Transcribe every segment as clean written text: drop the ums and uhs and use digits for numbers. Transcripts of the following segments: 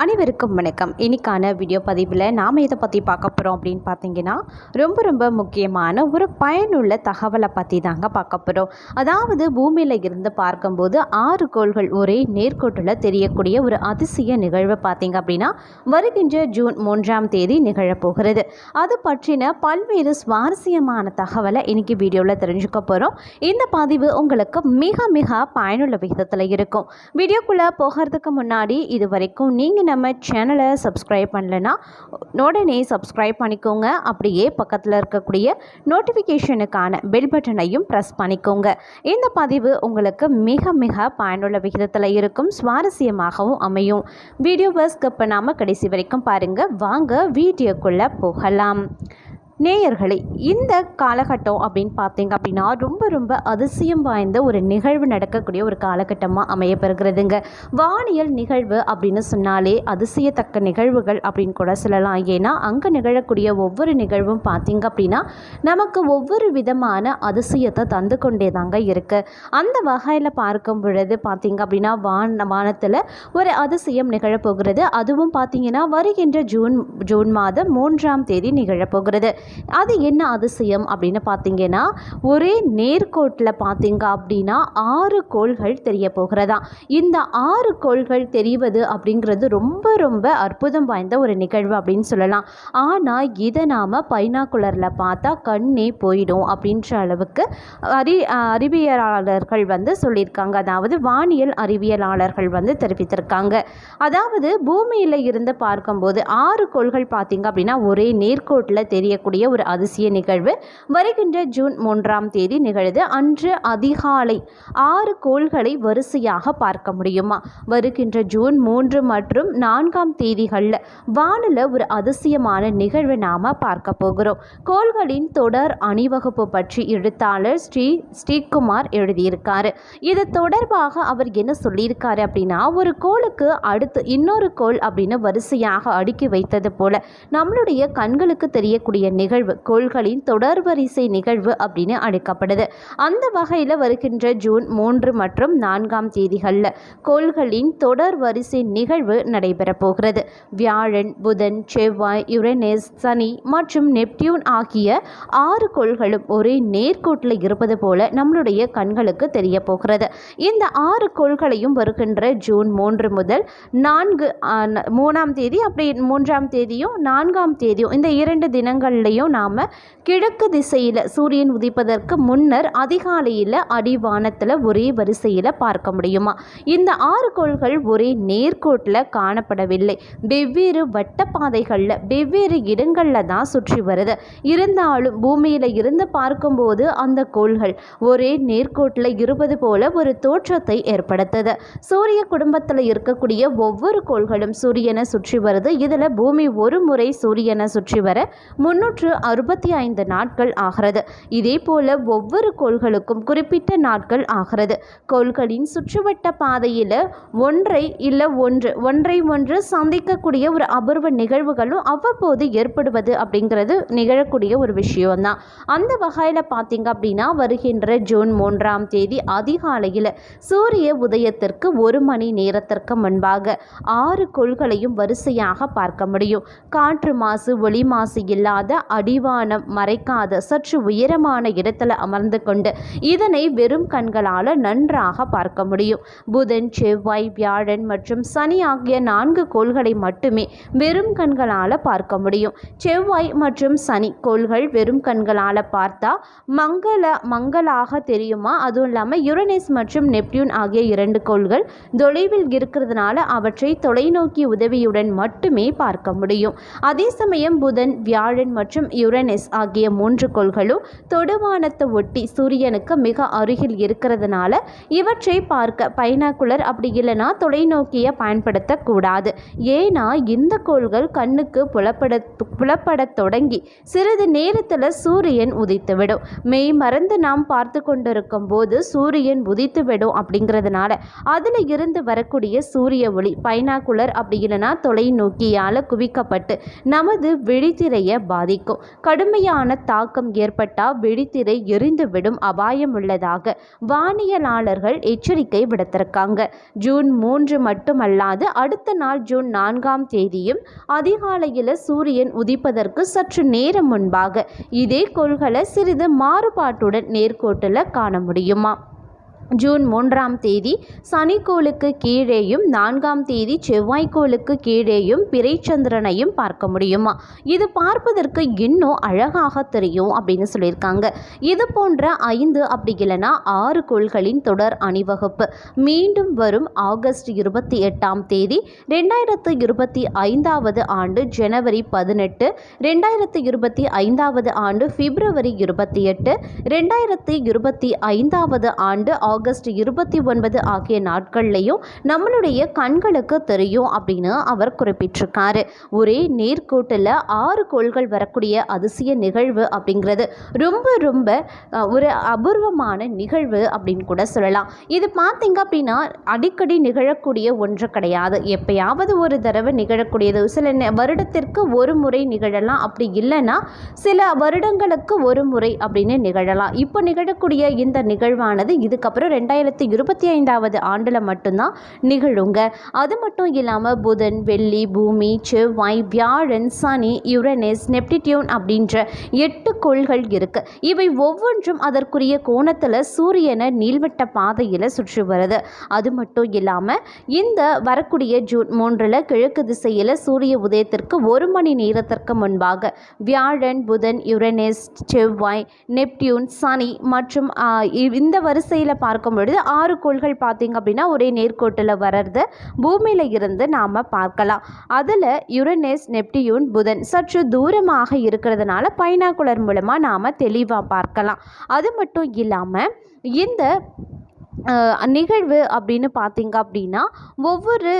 அனைவருக்கும் வணக்கம். இன்னைக்கான வீடியோ பதிவில் நாம் இதை பற்றி பார்க்க போகிறோம் அப்படின்னு பார்த்தீங்கன்னா, ரொம்ப முக்கியமான ஒரு பயனுள்ள தகவலை பற்றி தாங்க பார்க்க போகிறோம். அதாவது பூமியில் இருந்து பார்க்கும்போது 6 கோள்கள் ஒரே நேர்கோட்டில் தெரியக்கூடிய ஒரு அதிசய நிகழ்வு பார்த்தீங்க அப்படின்னா வருகின்ற ஜூன் 3ஆம் தேதி நிகழப்போகிறது. அது பற்றின பல்வேறு சுவாரஸ்யமான தகவலை இன்னைக்கு வீடியோவில் தெரிஞ்சுக்க போகிறோம். இந்த பதிவு உங்களுக்கு மிக பயனுள்ள விகிதத்தில் இருக்கும். வீடியோக்குள்ளே போகிறதுக்கு முன்னாடி இது வரைக்கும் நீங்கள் நம்ம சேனலை சப்ஸ்கிரைப் பண்ணலைன்னா உடனே சப்ஸ்கிரைப் பண்ணிக்கோங்க. அப்படியே பக்கத்தில் இருக்கக்கூடிய நோட்டிஃபிகேஷனுக்கான பெல் பட்டனையும் ப்ரெஸ் பண்ணிக்கோங்க. இந்த பதிவு உங்களுக்கு மிக பயனுள்ள விகிதத்தில் இருக்கும், சுவாரஸ்யமாகவும் அமையும். வீடியோவை ஸ்கிப் பண்ணாமல் கடைசி வரைக்கும் பாருங்கள். வாங்க வீடியோக்குள்ளே போகலாம். நேயர்களே, இந்த காலகட்டம் அப்படின்னு பார்த்தீங்க அப்படின்னா ரொம்ப அதிசயம் வாய்ந்த ஒரு நிகழ்வு நடக்கக்கூடிய ஒரு காலகட்டமாக அமையப்பெறுகிறதுங்க. வானியல் நிகழ்வு அப்படின்னு சொன்னாலே அதிசயத்தக்க நிகழ்வுகள் அப்படின்னு கூட சொல்லலாம். ஏன்னா அங்கே நிகழக்கூடிய ஒவ்வொரு நிகழ்வும் பார்த்தீங்க அப்படின்னா நமக்கு ஒவ்வொரு விதமான அதிசயத்தை தந்து கொண்டே தாங்க இருக்குது. அந்த வகையில் பார்க்கும் பொழுது பார்த்தீங்க அப்படின்னா வானத்தில் ஒரு அதிசயம் நிகழப்போகிறது. அதுவும் பார்த்தீங்கன்னா வருகின்ற ஜூன் மாதம் 3ஆம் தேதி நிகழப்போகிறது. அது என்ன அதிசயம் அப்படின்னு பார்த்தீங்கன்னா, ஒரே நேர்கோட்டில் பார்த்தீங்க அப்படின்னா 6 கோள்கள் தெரிய போகிறதா. இந்த 6 கோள்கள் தெரிவது அப்படிங்கிறது ரொம்ப அற்புதம் வாய்ந்த ஒரு நிகழ்வு அப்படின்னு சொல்லலாம். ஆனால் இதை நாம் பைனாக்குலரில் பார்த்தா கண்ணே போயிடும் அப்படின்ற அளவுக்கு அறிவியலாளர்கள் சொல்லியிருக்காங்க. அதாவது வானியல் அறிவியலாளர்கள் தெரிவித்திருக்காங்க. அதாவது பூமியில் இருந்து பார்க்கும்போது 6 கோள்கள் பார்த்தீங்க அப்படின்னா ஒரே நேர்கோட்டில் தெரியக்கூடிய ஒரு அதிசய நிகழ்வு வருகின்ற ஜூன் 3ஆம் தேதி நிகழுது. அன்று அதிகாலை 6 கோள்களை வரிசையாக பார்க்க முடியுமா. வருகின்ற ஜூன் 3 மற்றும் 4ஆம் தேதிகளில் வானில் ஒரு அதிசயமான நிகழ்வை நாம் பார்க்க போகிறோம். கோள்களின் தொடர் அணிவகுப்பு பற்றி எழுத்தாளர் ஸ்ரீகுமார் எழுதியிருக்காரு. இது தொடர்பாக அவர் என்ன சொல்லியிருக்காரு அப்படின்னா, ஒரு கோளுக்கு அடுத்து இன்னொரு கோள் அப்படின்னு வரிசையாக அடுக்கி வைத்தது போல நம்மளுடைய கண்களுக்கு தெரியக்கூடிய நிகழ்வு கோள்களின் தொடர்வரிசை நிகழ்வு அப்படின்னு அழைக்கப்படுது. அந்த வகையில் வருகின்ற ஜூன் 3 மற்றும் 4ஆம் தேதிகளில் கோள்களின் தொடர் வரிசை நிகழ்வு நடைபெற போகிறது. வியாழன், புதன், செவ்வாய், யுரேனஸ், சனி மற்றும் நெப்டியூன் ஆகிய 6 கோள்களும் ஒரே நேர்கோட்டில் இருப்பது போல நம்மளுடைய கண்களுக்கு தெரிய போகிறது. இந்த 6 கோள்களையும் வருகின்ற ஜூன் 3 முதல் 3ஆம் தேதி அப்படி 3ஆம் தேதியும் 4ஆம் தேதியும் இந்த 2 தினங்கள்லையும் நாம் கிழக்கு திசையில் சூரியன் உதிப்பதற்கு முன்னர் அதிகாலையில் அடிவானத்தில் ஒரே வரிசையில் பார்க்க முடியுமா. இந்த 6 கோள்கள் ஒரே நேர்கோட்டில் காணப்படவில்லை. வெவ்வேறு வட்டப்பாதைகளில் வெவ்வேறு இடங்களில் தான் சுற்றி வருது. இருந்தாலும் பூமியில் இருந்து பார்க்கும்போது அந்த கோள்கள் ஒரே நேர்கோட்டில் இருப்பது போல ஒரு தோற்றத்தை ஏற்படுத்துது. சூரிய குடும்பத்தில் இருக்கக்கூடிய ஒவ்வொரு கோள்களும் சூரியனை சுற்றி வருது. இதில் பூமி ஒரு முறை சூரியனை சுற்றி வர 365 நாட்கள் ஆகிறது. இதே போல ஒவ்வொரு கோள்களுக்கும் குறிப்பிட்ட நாட்கள் ஆகிறது. கோள்களின் சுற்றுவட்ட பாதையில் ஒன்றை ஒன்று சந்திக்கக்கூடிய ஒரு அபூர்வ நிகழ்வுகளும் அவ்வப்போது ஏற்படுவது அப்படிங்கிறது நிகழக்கூடிய ஒரு விஷயம்தான். அந்த வகையில் பார்த்தீங்க அப்படின்னா வருகின்ற ஜூன் 3ஆம் தேதி அதிகாலையில் சூரிய உதயத்திற்கு 1 மணி நேரத்திற்கு முன்பாக 6 கோள்களையும் வரிசையாக பார்க்க முடியும். காற்று மாசு, ஒளி மாசு இல்லாத அடிவானம் மறைக்காத சற்று உயரமான இடத்துல அமர்ந்து கொண்டு இதனை வெறும் கண்களால் நன்றாக பார்க்க முடியும். புதன், செவ்வாய், வியாழன் மற்றும் சனி ஆகிய 4 கோள்களை மட்டுமே வெறும் கண்களால் பார்க்க முடியும். செவ்வாய் மற்றும் சனி கோள்கள் வெறும் கண்களால் பார்த்தா மங்களாக தெரியுமா. அதுவும் இல்லாமல் யுரேனஸ் மற்றும் நெப்டியூன் ஆகிய 2 கோள்கள் தொலைவில் இருக்கிறதுனால அவற்றை தொலைநோக்கி உதவியுடன் மட்டுமே பார்க்க முடியும். அதே சமயம் புதன், வியாழன் மற்றும் யுரேனஸ் ஆகிய 3 கோள்களும் தொடுவானத்தை ஒட்டி சூரியனுக்கு மிக அருகில் இருக்கிறதுனால இவற்றை பார்க்க பைனாக்குலர் அப்படி இல்லைனா தொலைநோக்கியை பயன்படுத்தக்கூடாது. ஏன்னா இந்த கோள்கள் கண்ணுக்கு புலப்பட தொடங்கி சிறிது நேரத்தில் சூரியன் உதித்துவிடும். மெய் மறந்து நாம் பார்த்து கொண்டிருக்கும் போது சூரியன் உதித்துவிடும். அப்படிங்கிறதுனால அதில் இருந்து வரக்கூடிய சூரிய ஒளி பைனாக்குலர் அப்படி இல்லைனா தொலைநோக்கியால் குவிக்கப்பட்டு நமது விழித்திரையை பாதிக்கும். இருக்கும். கடுமையான தாக்கம் ஏற்பட்டால் வெடித்திரை எரிந்துவிடும் அபாயம் உள்ளதாக வானியலாளர்கள் எச்சரிக்கை விடுத்திருக்காங்க. ஜூன் 3 மட்டுமல்லாது அடுத்த நாள் ஜூன் 4ஆம் தேதியும் அதிகாலையில் சூரியன் உதிப்பதற்கு சற்று நேரம் முன்பாக இதே கோள்களை சிறிது மாறுபாட்டுடன் நேர்கோட்டில் காண முடியுமா? ஜூன் 3ஆம் தேதி சனிக்கோளுக்கு கீழேயும் 4ஆம் தேதி செவ்வாய்க்கோளுக்கு கீழேயும் பிறைச்சந்திரனையும் பார்க்க முடியுமா? இது பார்ப்பதற்கு இன்னும் அழகாக தெரியும் அப்படின்னு சொல்லியிருக்காங்க. இது போன்ற 5 அப்படி இல்லைன்னா 6 கோள்களின் தொடர் அணிவகுப்பு மீண்டும் வரும் ஆகஸ்ட் 28ஆம் தேதி 2025 ஆண்டு ஜனவரி 18, 2025 ஆண்டு பிப்ரவரி 28, 2025 ஆண்டு ஆகஸ்ட் 29 ஆகிய நாட்கள்லையும் நம்மளுடைய கண்களுக்கு தெரியும் அப்படின்னு அவர் குறிப்பிட்டிருக்காரு. ஒரே நேர்கோட்டில் 6 கோள்கள் வரக்கூடிய அதிசய நிகழ்வு அப்படிங்கிறது ரொம்ப ரொம்ப ஒரு அபூர்வமான நிகழ்வு அப்படின்னு கூட சொல்லலாம். இது பார்த்தீங்க அப்படின்னா அடிக்கடி நிகழக்கூடிய ஒன்று கிடையாது. எப்பயாவது ஒரு தடவை நிகழக்கூடியது. சில வருடத்திற்கு ஒரு முறை நிகழலாம், அப்படி இல்லைன்னா சில வருடங்களுக்கு ஒரு முறை அப்படின்னு நிகழலாம். இப்போ நிகழக்கூடிய இந்த நிகழ்வானது இதுக்கப்புறம் 2025 ஆண்டில் மட்டும்தான் நிகழுங்க. அது மட்டும் இல்லாமல் புதன், வெள்ளி, பூமி, செவ்வாய், வியாழன், சனி, யுரேனஸ், நெப்டியூன் அப்படின்ற 8 கோள்கள் இருக்கு. இவை ஒவ்வொன்றும் அதற்குரிய கோணத்தில் சூரியனை நீள்வட்ட பாதையில் சுற்றி வருது. அது மட்டும் இல்லாமல் இந்த வரக்கூடிய ஜூன் 3 கிழக்கு திசையில் சூரிய உதயத்திற்கு 1 மணி நேரத்திற்கு முன்பாக வியாழன், புதன், யுரேனஸ், செவ்வாய், நெப்டியூன், சனி மற்றும் இந்த வரிசையில் பார்க்கும் பொழுது 6 கோள்கள் பார்த்தீங்க அப்படின்னா ஒரே நேர்கோட்டில் வர்றது பூமியில் இருந்து நாம் பார்க்கலாம். அதில் யுரேனஸ், நெப்டியூன், புதன் சற்று தூரமாக இருக்கிறதுனால பைனாகுலர் மூலமாக நாம் தெளிவாக பார்க்கலாம். அது மட்டும் இல்லாமல் இந்த நிகழ்வு அப்படின்னு பார்த்தீங்க அப்படின்னா ஒவ்வொரு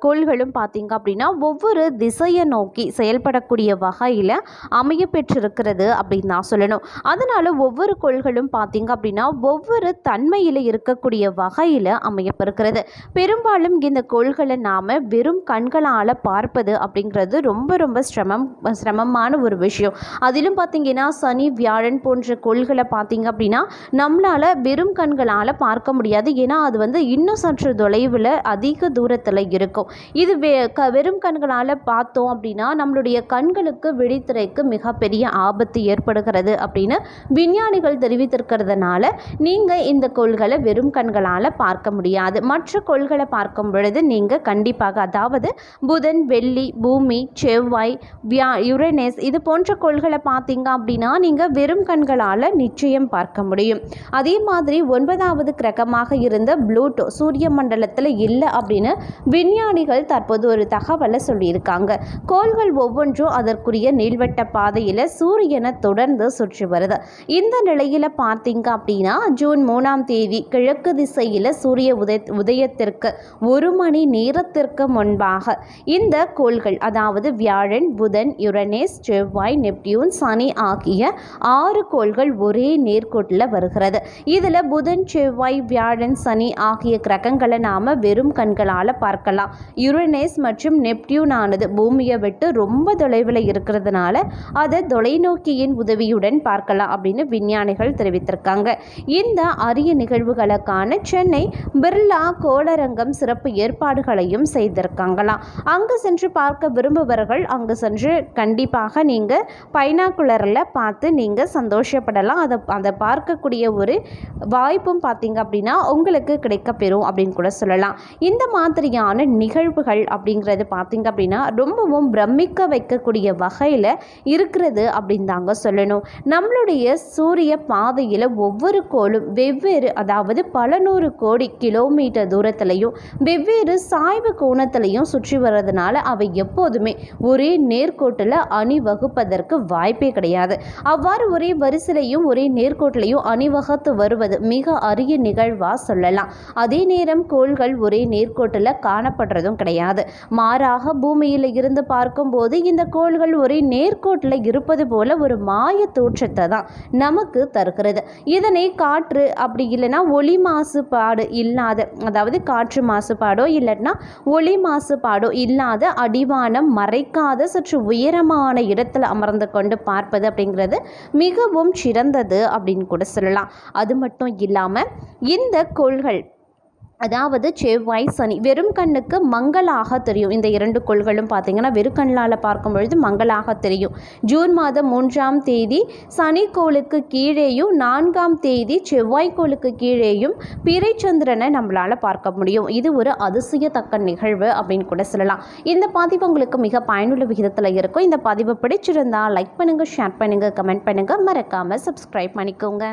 கோள்களும் பார்த்தீங்க அப்படின்னா ஒவ்வொரு திசையை நோக்கி செயல்படக்கூடிய வகையில் அமைய பெற்றிருக்கிறது அப்படின்னு தான் சொல்லணும். அதனால் ஒவ்வொரு கோள்களும் பார்த்தீங்க அப்படின்னா ஒவ்வொரு தன்மையில் இருக்கக்கூடிய வகையில் அமையப்பெறுகிறது. பெரும்பாலும் இந்த கோள்களை நாம் வெறும் கண்களால் பார்ப்பது அப்படிங்கிறது ரொம்ப ரொம்ப சிரமமான ஒரு விஷயம். அதிலும் பார்த்தீங்கன்னா சனி, வியாழன் போன்ற கோள்களை பார்த்தீங்க அப்படின்னா நம்மளால் வெறும் கண்களால் பார்க்க முடியாது. ஏன்னா அது இன்னும் சற்று தொலைவில் அதிக தூரத்தில் இருக்கும். இது வெறும் கண்களால் பார்த்தோம் அப்படின்னா நம்மளுடைய கண்களுக்கு விழித்திரைக்கு மிகப்பெரிய ஆபத்து ஏற்படுகிறது அப்படின்னு விஞ்ஞானிகள் தெரிவித்திருக்கிறதுனால நீங்கள் இந்த கோள்களை வெறும் கண்களால் பார்க்க முடியாது. மற்ற கோள்களை பார்க்கும் பொழுது நீங்கள் கண்டிப்பாக, அதாவது புதன், வெள்ளி, பூமி, செவ்வாய், யுரேனஸ் இது போன்ற கோள்களை பார்த்தீங்க அப்படின்னா நீங்கள் வெறும் கண்களால் நிச்சயம் பார்க்க முடியும். அதே மாதிரி 9வது கிரகமாக இருந்த ப்ளூட்டோ சூரிய மண்டலத்தில் இல்லை அப்படின்னு விஞ்ஞானிகள் தற்போது ஒரு தகவலை சொல்லியிருக்காங்க. கோள்கள் ஒவ்வொன்றும் அதற்குரிய நீள்வட்ட பாதையில் சூரியனை தொடர்ந்து சுற்றி வருது. இந்த நிலையில் பார்த்தீங்க அப்படின்னா ஜூன் 3ஆம் தேதி கிழக்கு திசையில் சூரிய உதயத்திற்கு 1 மணி நேரத்திற்கு முன்பாக இந்த கோள்கள், அதாவது வியாழன், புதன், யுரேனஸ், செவ்வாய், நெப்டியூன், சனி ஆகிய 6 கோள்கள் ஒரே நேர்கோட்டில் வருகிறது. இதில் புதன், செவ்வாய், வியாழன், சனி ஆகிய கிரகங்களை நாம் வெறும் கண்களால் பார்க்கலாம். யுரேனஸ் மற்றும் நெப்டியூன் ஆனது பூமியை விட்டு ரொம்ப தொலைவில் இருக்கிறதுனால அதை தொலைநோக்கியின் உதவியுடன் பார்க்கலாம் அப்படின்னு விஞ்ஞானிகள் தெரிவித்திருக்காங்க. இந்த அரிய நிகழ்வுகளுக்கான சென்னை பிர்லா கோளரங்கம் சிறப்பு ஏற்பாடுகளையும் செய்திருக்காங்களாம். அங்கு சென்று பார்க்க விரும்புபவர்கள் அங்கு சென்று கண்டிப்பாக நீங்கள் பைனாகுலரில் பார்த்து நீங்கள் சந்தோஷப்படலாம். அதை பார்க்கக்கூடிய ஒரு வாய்ப்பும் பார்த்தீங்க அப்படின்னா உங்களுக்கு கிடைக்கப்பெறும் அப்படின்னு கூட சொல்லலாம். இந்த மாதிரியான நிகழ்வுகள் அப்படிங்கிறது பார்த்தீங்க அப்படின்னா ரொம்பவும் பிரமிக்க வைக்கக்கூடிய வகையில் இருக்கிறது அப்படின்னு தாங்க சொல்லணும். நம்மளுடைய சூரிய பாதையில் ஒவ்வொரு கோளும் வெவ்வேறு, அதாவது பல 100 கோடி கிலோமீட்டர் தூரத்திலையும் வெவ்வேறு சாய்வு கோணத்திலையும் சுற்றி வர்றதுனால அவை எப்போதுமே ஒரே நேர்கோட்டில் அணிவகுப்பதற்கு வாய்ப்பே கிடையாது. அவ்வாறு ஒரே வரிசையிலையும் ஒரே நேர்கோட்டிலையும் அணிவகுத்து வருவது மிக அரிய நிகழ்வு நிகழ்வாக சொல்லலாம். அதே நேரம் கோள்கள் ஒரே நேர்கோட்டில் காணப்படுறதும் கிடையாது. மாறாக பூமியில் இருந்து பார்க்கும்போது இந்த கோள்கள் ஒரே நேர்கோட்டில் இருப்பது போல ஒரு மாய தோற்றத்தை தான் நமக்கு தருகிறது. இதனை காற்று அப்படி இல்லைன்னா ஒளி மாசுபாடு இல்லாத, அதாவது காற்று மாசுபாடோ இல்லைன்னா ஒளி மாசுபாடோ இல்லாத அடிவானம் மறைக்காத சற்று உயரமான இடத்துல அமர்ந்து கொண்டு பார்ப்பது அப்படிங்கிறது மிகவும் சிறந்தது அப்படின்னு கூட சொல்லலாம். அது மட்டும் இல்லாமல் இந்த கோள்கள், அதாவது செவ்வாய் சனி வெறும் கண்ணுக்கு மங்கலாக தெரியும். இந்த 2 கோள்களும் பார்த்திங்கன்னா வெறும் கண்ணால் பார்க்கும் பொழுது மங்கலாக தெரியும். ஜூன் மாதம் 3ஆம் தேதி சனி கோளுக்கு கீழேயும் 4ஆம் தேதி செவ்வாய் கோளுக்கு கீழேயும் பிறைச்சந்திரனை நம்மளால் பார்க்க முடியும். இது ஒரு அதிசயத்தக்க நிகழ்வு அப்படின்னு கூட சொல்லலாம். இந்த பதிவு உங்களுக்கு மிக பயனுள்ள விகிதத்தில் இருக்கும். இந்த பதிவு பிடிச்சிருந்தால் லைக் பண்ணுங்கள், ஷேர் பண்ணுங்கள், கமெண்ட் பண்ணுங்கள், மறக்காமல் சப்ஸ்கிரைப் பண்ணிக்கோங்க.